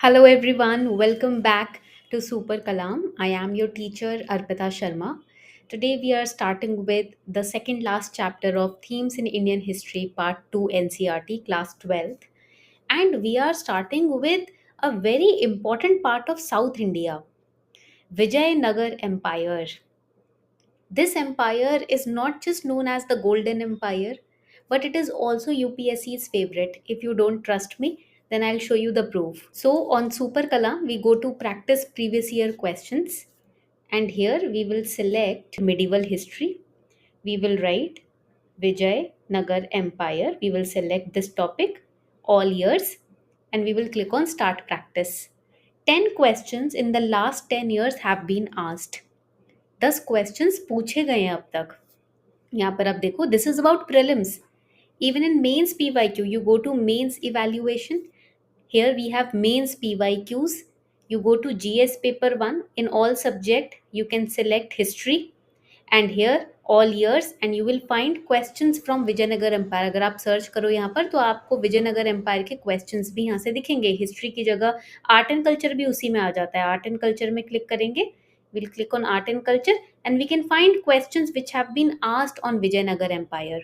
Hello everyone, welcome back to Super Kalam. I am your teacher Arpita Sharma. Today we are starting with the second last chapter of Themes in Indian History Part 2 NCRT Class 12th, and we are starting with a very important part of South India, Vijayanagar Empire. This empire is not just known as the Golden Empire, but it is also UPSC's favorite. If you don't trust me, then I'll show you the proof. So on Super Kala, we go to practice previous year questions, and here we will select medieval history. We will write Vijay Nagar Empire. We will select this topic, all years, and we will click on start practice. 10 questions in the last 10 years have been asked. 10 questions पूछे गए हैं अब तक. यहाँ पर आप देखो, this is about prelims. Even in mains PYQ, you go to mains evaluation. Here we have mains PYQs. You go to GS paper 1. In all subject, you can select history. And here all years, and you will find questions from Vijayanagara empire. अगर आप search करो यहाँ पर तो आपको Vijayanagar empire के questions भी यहाँ से दिखेंगे. हिस्ट्री की जगह आर्ट एंड कल्चर भी उसी में आ जाता है. आर्ट एंड कल्चर में क्लिक करेंगे. We'll click on art and culture, and we can find questions which have been asked on Vijayanagar Empire.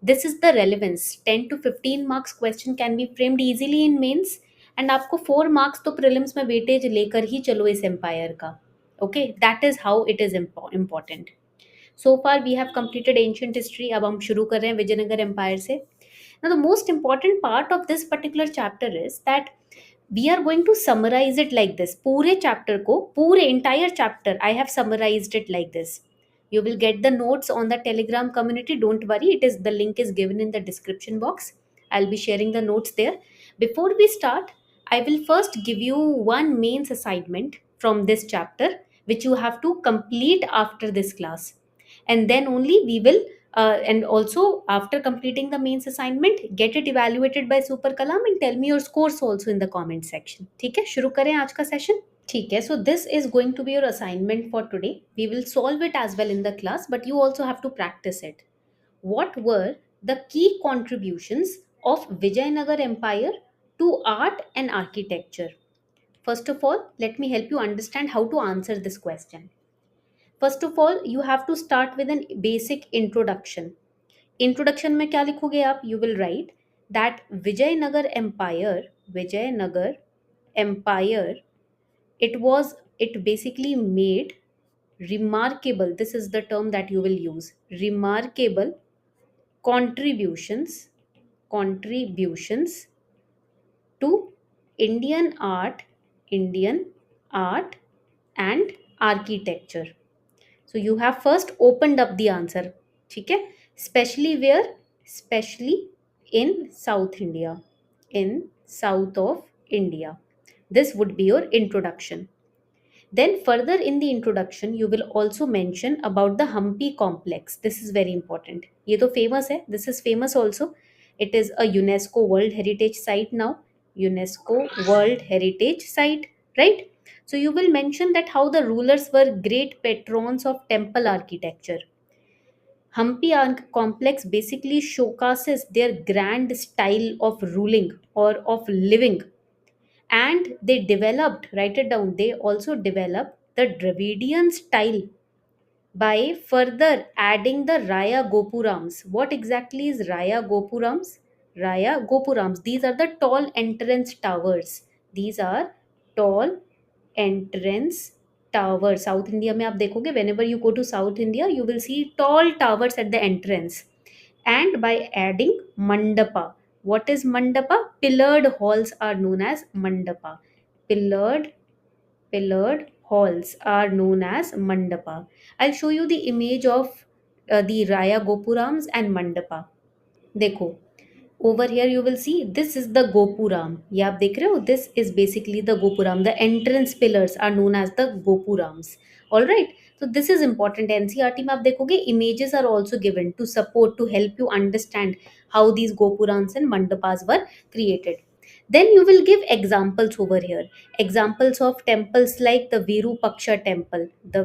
This is the relevance. 10 to 15 marks question can be framed easily in mains, and आपको 4 marks तो prelims में weightage लेकर ही चलो इस empire का. Okay, that is how it is important. So far we have completed ancient history. अब हम शुरू कर रहे हैं विजयनगर empire से. Now the most important part of this particular chapter is that we are going to summarize it like this. पूरे chapter को, पूरे entire chapter I have summarized it like this. You will get the notes on the Telegram community. Don't worry, the link is given in the description box. I'll be sharing the notes there. Before we start, I will first give you one mains assignment from this chapter, which you have to complete after this class. And then only we will and also after completing the mains assignment, get it evaluated by Super Kalam and tell me your scores also in the comment section. ठीक है, शुरू करें आज का session. ठीक है, so this is going to be your assignment for today. We will solve it as well in the class, but you also have to practice it. What were the key contributions of Vijayanagar Empire to art and architecture? First of all, let me help you understand how to answer this question. First of all, you have to start with an basic introduction. Introduction में क्या लिखोगे आप? You will write that Vijayanagar Empire, it basically made remarkable, this is the term that you will use, remarkable contributions to Indian art and architecture. So you have first opened up the answer. ठीक है, especially where? Especially in South India, in south of India. This would be your introduction. Then further in the introduction, you will also mention about the Hampi complex. This is very important. ये तो famous है. This is famous also. It is a UNESCO World Heritage Site now. UNESCO World Heritage Site, right? So you will mention that how the rulers were great patrons of temple architecture. Hampi complex basically showcases their grand style of ruling or of living, and they developed, write it down, they also developed the Dravidian style by further adding the Raya Gopurams. What exactly is Raya Gopurams? Raya Gopurams, these are the tall entrance towers. These are tall entrance towers. South India में आप देखोगे, whenever you go to South India, you will see tall towers at the entrance. And by adding mandapa. What is mandapa? Pillared halls are known as mandapa. Pillared halls are known as mandapa. I'll show you the image of the Raya Gopurams and mandapa. देखो, over here you will see this is the Gopuram. ये आप देख रहे हो, this is basically the Gopuram. The entrance pillars are known as the Gopurams. All right. So this is important. NCRT में आप देखोगे images are also given to support, to help you understand how these Gopurams and Mandapas were created. Then you will give examples over here. Examples of temples like the Virupaksha temple, the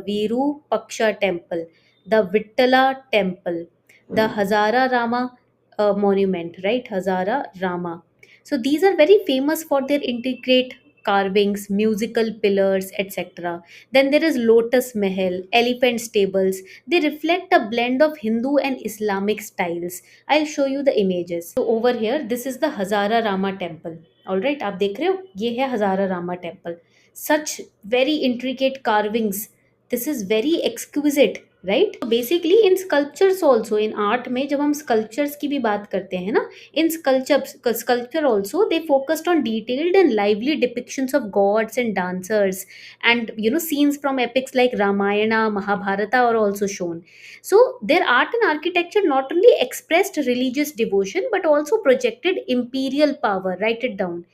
Vittala temple, the Hazara Rama monument, right? Hazara Rama. So these are very famous for their intricate carvings, musical pillars, etc. Then there is Lotus Mahal, elephant stables. They reflect a blend of Hindu and Islamic styles. I'll show you the images. So over here, this is the Hazara Rama temple. All right, आप देख रहे हो? ये है Hazara Rama temple. Such very intricate carvings. This is very exquisite, right? Basically in sculptures also, in art में जब हम sculptures की भी बात करते हैं ना, in sculpture also, they focused on detailed and lively depictions of gods and dancers, and scenes from epics like Ramayana, Mahabharata are also shown. So their art and architecture not only expressed religious devotion but also projected imperial power. Write it down.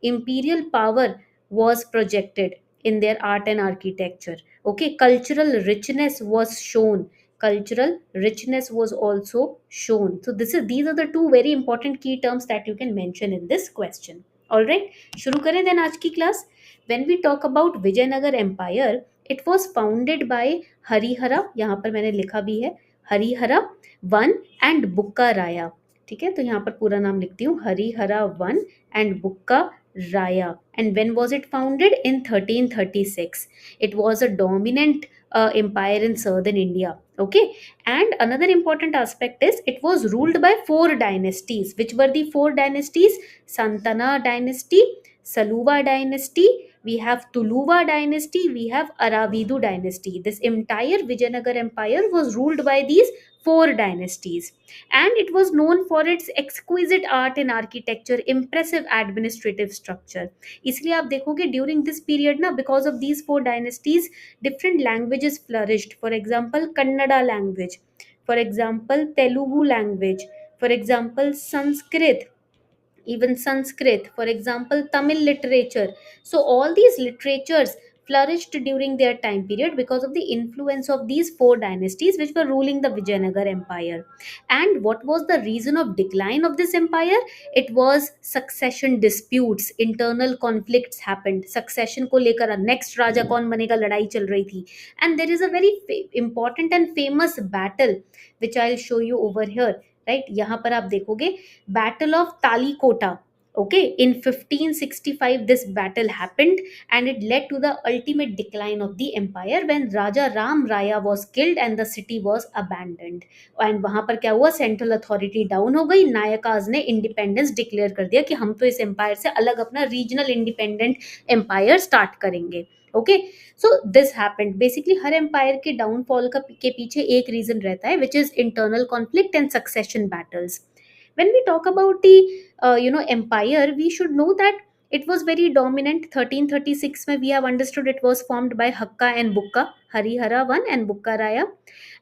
Imperial power was projected in their art and architecture. Okay, cultural richness was shown. Cultural richness was also shown. So these are the two very important key terms that you can mention in this question. All right, शुरू करें then आज की class. When we talk about Vijayanagar Empire, it was founded by Harihara, यहाँ पर मैंने लिखा भी है हरिहरा वन एंड बुक्का राया. ठीक है, तो यहाँ पर पूरा नाम लिखती हूँ, Harihara one and Bukka Raya. And when was it founded? In 1336. It was a dominant empire in southern India. Okay. And another important aspect is it was ruled by four dynasties. Which were the four dynasties? Santana dynasty, Saluva dynasty, we have Tuluva dynasty, we have Aravidu dynasty. This entire Vijayanagar empire was ruled by these four dynasties, and it was known for its exquisite art and architecture, impressive administrative structure. इसलिए आप देखोगे during this period ना, because of these four dynasties different languages flourished. For example Kannada language, for example Telugu language, for example Sanskrit, even Sanskrit, for example, Tamil literature. So, all these literatures flourished during their time period because of the influence of these four dynasties which were ruling the Vijayanagar Empire. And what was the reason of decline of this empire? It was succession disputes, internal conflicts happened. Succession को लेकर next राजा कौन बनेगा लड़ाई चल रही थी. And there is a very important and famous battle which I'll show you over here. Right, यहाँ पर आप देखोगे battle of Talikota. Okay, in 1565 this battle happened and it led to the ultimate decline of the empire when Raja Ram Raya was killed and the city was abandoned. And वहां पर क्या हुआ, central authority down हो गई, नायकाज ने independence declare कर दिया कि हम तो इस एम्पायर से अलग अपना रीजनल इंडिपेंडेंट एम्पायर स्टार्ट करेंगे. Okay, so this happened. Basically हर एम्पायर के डाउनफॉल के पीछे एक रीजन रहता है which is internal conflict and succession battles. When we talk about the empire, we should know that it was very dominant. 1336 में we have understood it was formed by Hakka and Bukka, Harihara one and Bukka Raya,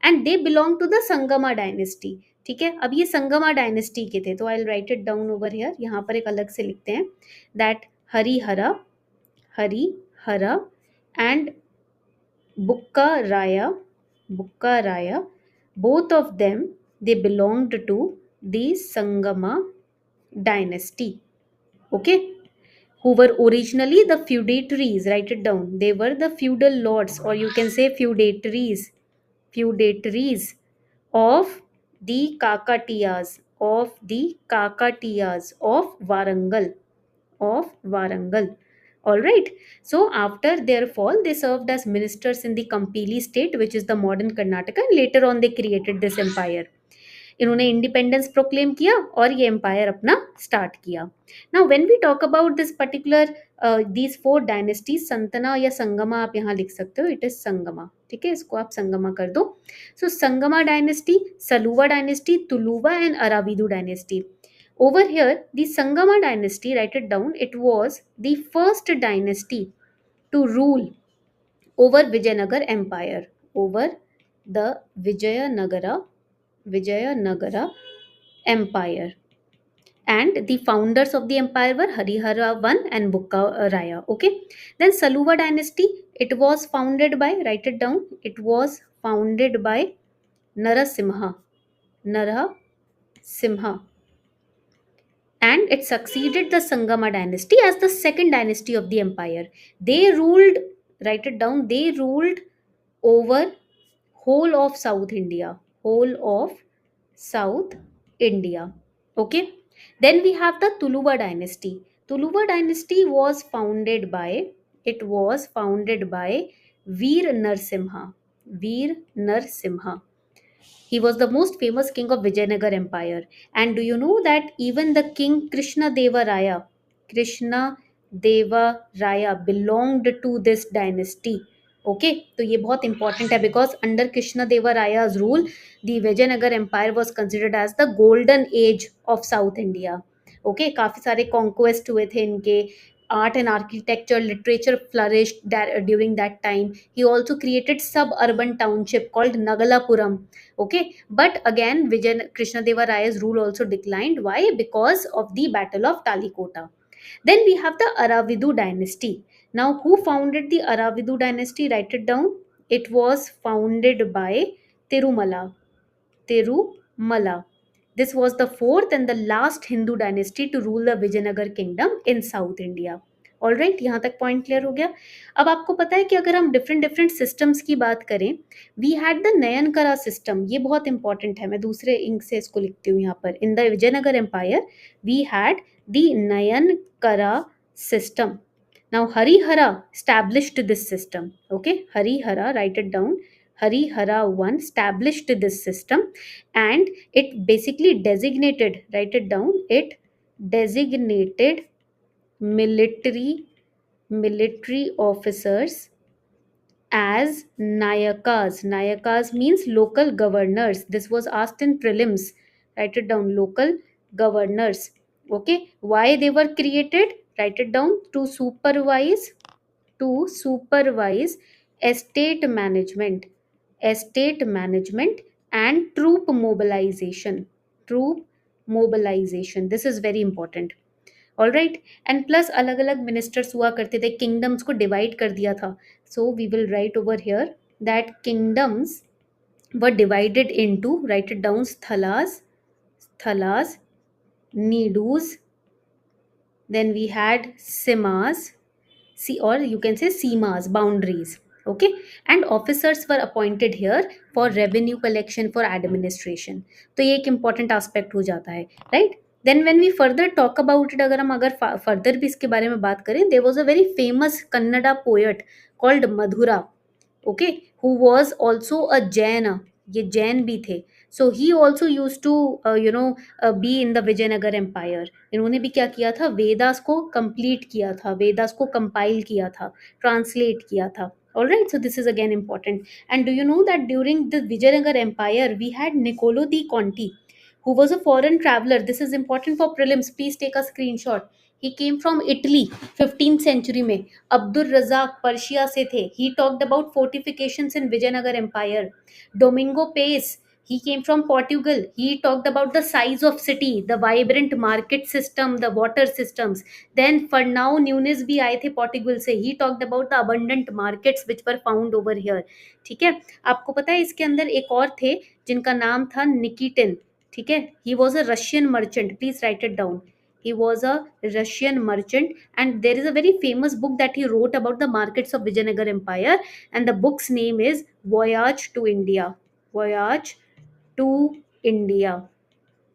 and they belong to the Sangama dynasty. ठीक है, अब ये Sangma dynasty के थे, तो I write it down over here. यहाँ पर एक अलग से लिखते हैं that Harihara, Harihara and Bukka Raya, both of them they belonged to the Sangama dynasty. Okay, who were originally the feudatories. Write it down. They were the feudal lords, or you can say feudatories, feudatories of the Kakatiyas, of Warangal, All right. So after their fall, they served as ministers in the Kampili state, which is the modern Karnataka, and later on they created this empire. इन्होंने independence proclaim किया और ये empire अपना start किया. Now when we talk about this particular these four dynasties, संतना या संगमा आप यहाँ लिख सकते हो, इट इज संगमा. ठीक है, इसको आप संगमा कर दो. So Sangama dynasty, Saluva dynasty, Tuluva and Aravidu dynasty. Over here, the Sangama dynasty, write it down, it was the first dynasty to rule over Vijayanagar Empire, over the Vijayanagara Empire. And the founders of the empire were Harihara I and Bukka Raya. Okay. Then Saluva dynasty, it was founded by, write it down, it was founded by Narasimha. And it succeeded the Sangama dynasty as the second dynasty of the empire. They ruled, write it down, they ruled over whole of South India. Okay. Then we have the Tuluva dynasty. Tuluva dynasty was founded by, it was founded by Veer Narsimha. Veer Narsimha. He was the most famous king of Vijayanagar Empire. And do you know that even the king Krishna Deva Raya belonged to this dynasty? Okay, तो ये बहुत important है because under Krishna Deva Raya's rule, the Vijayanagar Empire was considered as the golden age of South India. Okay, काफी सारे conquest हुए थे इनके, art and architecture, literature flourished during that time. He also created suburban township called Nagalapuram. Okay, but again Vijay Krishna Deva Raya's rule also declined. Why? Because of the battle of Talikota. Then we have the Aravidu dynasty. Now, who founded the Aravidu dynasty? Write it down. It was founded by Tirumala. Tirumala. This was the fourth and the last Hindu dynasty to rule the Vijayanagar kingdom in South India. All right, यहाँ तक point clear हो गया. अब आपको पता है कि अगर हम डिफरेंट डिफरेंट सिस्टम्स की बात करें, वी हैड द नयनकरा सिस्टम. ये बहुत इंपॉर्टेंट है, मैं दूसरे इंक से इसको लिखती हूँ यहाँ पर. In the Vijayanagara empire we had the Nayankara system. Now Harihara established this system. Okay, Harihara, write it down. Harihara one established this system, and it basically designated, write it down, it designated military officers as nayakas. Nayakas means local governors. This was asked in prelims. Write it down, local governors. Okay, why they were created? Write it down. To supervise estate management and troop mobilization. This is very important. All right. And plus अलग अलग ministers हुआ करते थे, kingdoms को divide कर दिया था. So we will write over here that kingdoms were divided into, write it down, sthalas, nadus, then we had simas, or you can say semas, boundaries. Okay, and officers were appointed here for revenue collection, for administration. तो ये एक important aspect हो जाता है, right? Then when we further talk about it, अगर हम further भी इसके बारे में बात करें, there was a very famous Kannada poet called Madhura. Okay, who was also a Jain. ये जैन भी थे. So he also used to be in the Vijayanagara empire. इन्होंने भी क्या किया था, वेदास को कंप्लीट किया था, वेदास को कंपाइल किया था, ट्रांसलेट किया था. All right, so this is again important. And do you know that during the Vijayanagar Empire, we had Niccolo di Conti, who was a foreign traveler. This is important for prelims. Please take a screenshot. He came from Italy 15th century में. Abdul Razzaq Persia से थे. He talked about fortifications in Vijayanagar Empire. Domingo Pace, he came from Portugal. He talked about the size of city, the vibrant market system, the water systems. Then Fernão Nunes भी आए थे Portugal से. He talked about the abundant markets which were found over here. ठीक है, आपको पता है इसके अंदर एक और थे जिनका नाम था निकिटिन. ठीक है, he was a Russian merchant. Please write it down. He was a Russian merchant, and there is a very famous book that he wrote about the markets of Vijayanagar Empire, and the book's name is Voyage to India. Voyage to India.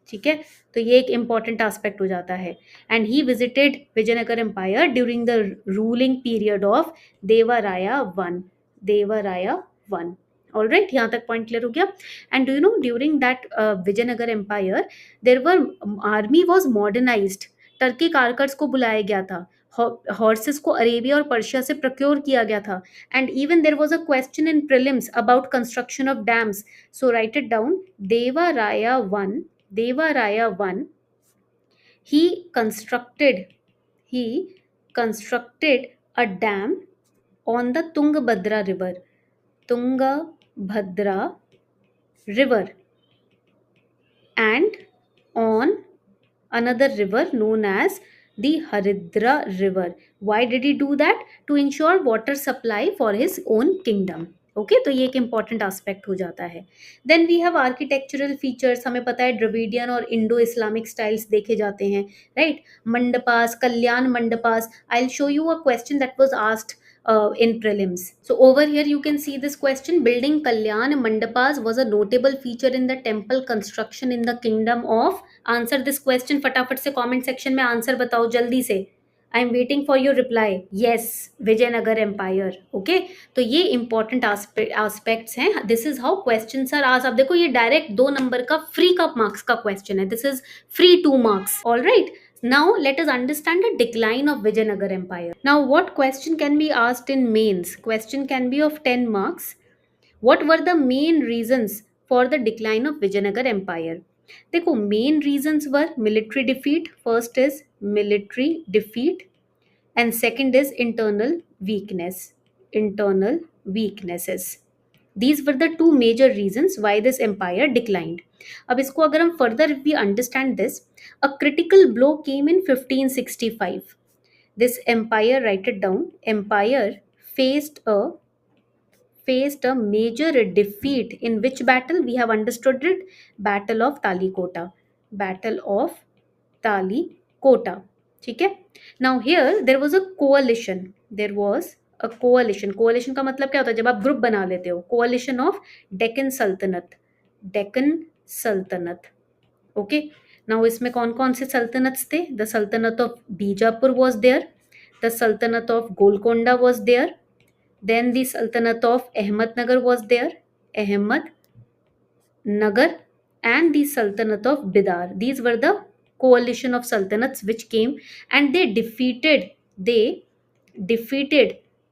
ठीक है, तो ये एक important aspect हो जाता है. And he visited Vijayanagar Empire during the ruling period of Devaraya I. All right, यहाँ तक पॉइंट क्लियर हो गया. And do you know during that Vijayanagara empire there were army was modernised. Turkic archers को बुलाया गया था, हॉर्सेस को Arabia और पर्शिया से प्रोक्योर किया गया था. And even there was a question in prelims about construction of dams. So write it down. Devaraya one, he constructed a dam on the Tungabhadra river and on another river known as the Haridra river. Why did he do that? To ensure water supply for his own kingdom. Okay, तो ये एक important aspect हो जाता है. Then we have architectural features. हमें पता है Dravidian और इंडो इस्लामिक स्टाइल्स देखे जाते हैं, right? Mandapas, Kalyan mandapas. I will show you a question that was asked in prelims. So over here you can see this question. Building Kalyan Mandapas was a notable feature in the temple construction in the kingdom of. Answer this question फटाफट से comment section में answer बताओ जल्दी से. I am waiting for your reply. Yes, Vijayanagara empire. Okay, तो ये important aspects हैं। This is how question are आज। आप देखो, ये डायरेक्ट 2 नंबर का फ्री का मार्क्स का क्वेश्चन है। This is free 2 marks. All right, now let us understand the decline of Vijayanagar empire. Now what question can be asked in mains? Question can be of 10 marks. What were the main reasons for the decline of Vijayanagar empire? देखो, main reasons were military defeat. First is military defeat and second is internal weaknesses. These were the two major reasons why this empire declined. अब इसको अगर हम further we understand this, a critical blow came in 1565. This empire, write it down, empire faced a faced a major defeat. In which battle? We have understood it. Battle of Talikota. Battle of Talikota. ठीक है. Now here there was a coalition. There was a coalition. Coalition का मतलब क्या होता है? जब आप group बना लेते हो. Coalition of Deccan Sultanate. Deccan Sultanate. Okay. Now इसमें कौन कौन से सल्तनत थे? The Sultanate of Bijapur was there. The Sultanate of Golconda was there. Then the Sultanate of Ahmednagar was there. Ahmednagar and the Sultanate of Bidar. These were the coalition of sultanates which came and they defeated the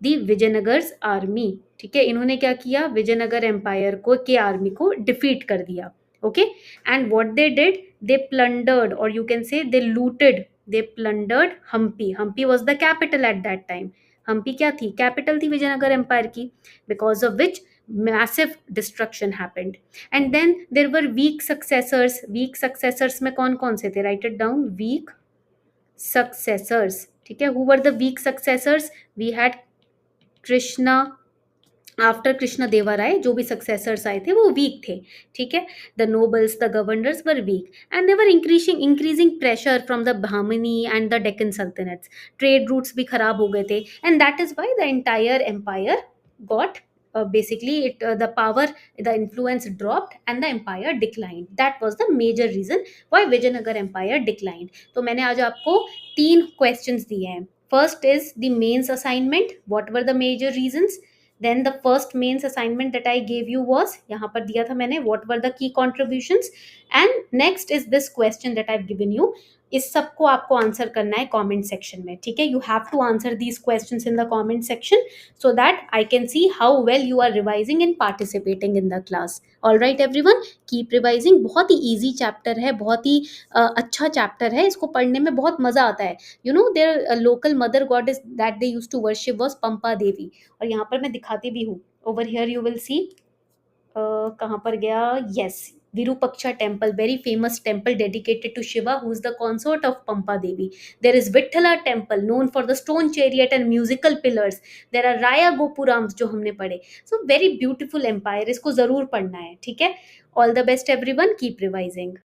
Vijayanagar's army. ठीक है, इन्होंने क्या किया? Vijayanagar empire को के army को defeat कर दिया. Okay, and what they did, they plundered और you can say they looted. They plundered Hampi. Hampi was the capital at that time. Hampi क्या थी? कैपिटल थी विजयनगर एम्पायर की. Because of which massive destruction happened. And then there were weak successors. Weak successors में कौन कौन से थे? Write it down. Weak successors. ठीक है, who were the weak successors? We had Krishna. After Krishna देवा राय जो भी सक्सेसर्स आए थे वो वीक थे. ठीक है, the nobles, the governors were weak and they were increasing pressure from the Bahmani and the Deccan sultanates. Trade routes भी खराब हो गए थे and that is why the entire empire got basically the power, the influence dropped and the empire declined. That was the major reason why Vijayanagar empire declined. तो मैंने आज आपको 3 questions दिए हैं. First is the mains assignment. What were the major reasons? Then the first mains assignment that I gave you was, यहाँ पर दिया था मैंने, what were the key contributions. And next is this question that I've given you. इस सबको आपको answer करना है कमेंट सेक्शन में. ठीक है, you have to answer these questions in the comment section so that I can see how well you are revising and participating in the class. All right everyone, keep revising. बहुत ही easy chapter है, बहुत ही अच्छा chapter है. इसको पढ़ने में बहुत मज़ा आता है. You know their local mother goddess that they used to worship was Pampa Devi. और यहाँ पर मैं दिखाती भी हूँ. Over here you will see कहाँ पर गया? Yes, Virupaksha temple, very famous temple dedicated to Shiva, who is the consort of Pampa Devi. There is Vithala temple, known for the stone chariot and musical pillars. There are Raya Gopurams जो हमने पढ़े. So very beautiful empire. इसको जरूर पढ़ना है. ठीक है. All the best everyone. Keep revising.